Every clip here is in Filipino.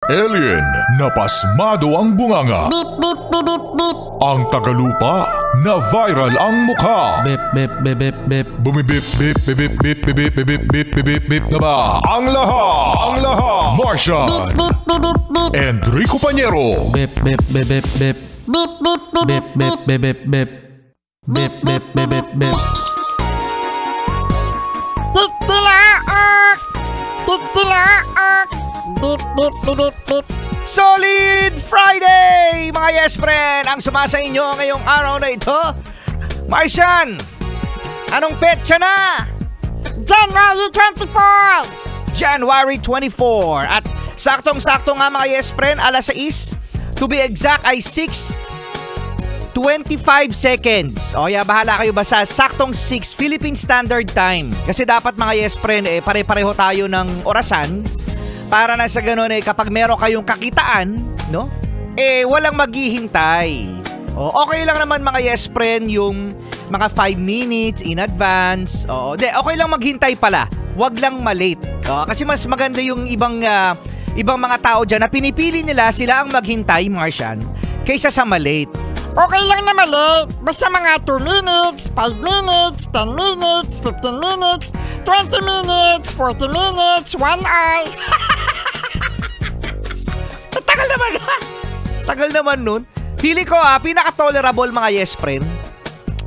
Alien na pasmado ang bunganga. Beep, beep, beep, beep, beep. Ang tagalupa na viral ang mukha. Bip, bip, bip, bip, bip. Bumibip, bip, bip, bip, bip, bip, bip, bip, bip, bip, bip na ba? Ang lahat. Martian. Beep, beep, beep, beep, beep. Enrico Pañero. Bip, bip, bip, bip, bip. Beep, beep, beep, Bip, bip, bip, bip, bip. Bip, bip, bip, bip, bip. Titilaok! Titilaok! Beep, beep, beep, beep, beep. Solid Friday, mga yes friend! Ang sumasa inyo ngayong araw na ito, Martian! Anong petsa na? January 24! January 24. At saktong-sakto nga mga yes friend, alas 6, to be exact ay 6:25 seconds. O yeah, bahala kayo basta saktong 6 Philippine Standard Time. Kasi dapat mga yes friend, pare-pareho tayo ng orasan. Para na sa ganun kapag meron kayong kakitaan, no? Walang maghihintay. Okay lang naman mga yes friend yung mga 5 minutes in advance. Okay lang maghintay pala. Wag lang malate. Kasi mas maganda yung ibang mga tao dyan na pinipili nila sila ang maghintay, Martian, kaysa sa malate. Okay lang na malate. Basta mga 2 minutes, 5 minutes, 10 minutes, 15 minutes, 20 minutes, 40 minutes, 1 hour. Tagal naman ha. Tagal naman nun. Pili ko pinaka-tolerable mga yes friend,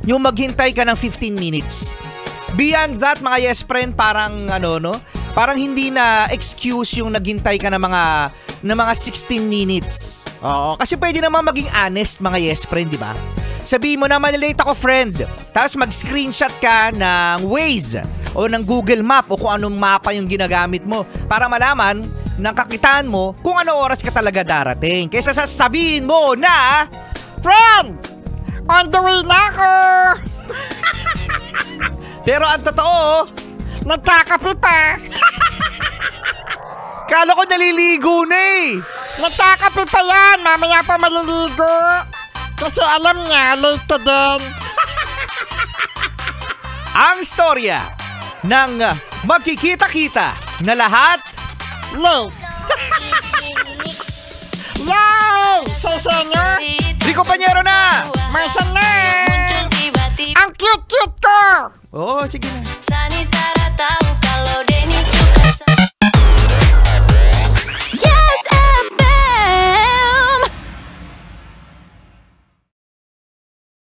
yung maghintay ka ng 15 minutes. Beyond that mga yes friend, parang parang hindi na excuse yung naghintay ka ng mga 16 minutes. Kasi pwede naman maging honest mga yes friend, di ba? Sabihin mo na malilate ako friend, tapos mag-screenshot ka ng Waze o ng Google Map o kung anong mapa yung ginagamit mo para malaman ng kakitaan mo kung ano oras ka talaga darating. Kaysa sasabihin mo na, Friend! On the way na ako! pero ang totoo, Nagkakape pa! kala ko naliligo na Nagkakape pa yan! Mamaya pa maliligo! Kasi alam niya, late ka din. Ang storya ng magkikita-kita na lahat Late! Yay! Sesenyo! Rico Pañero na! Martian na! Ang cute-cute ko! Sige na. Sanitara tahu kalau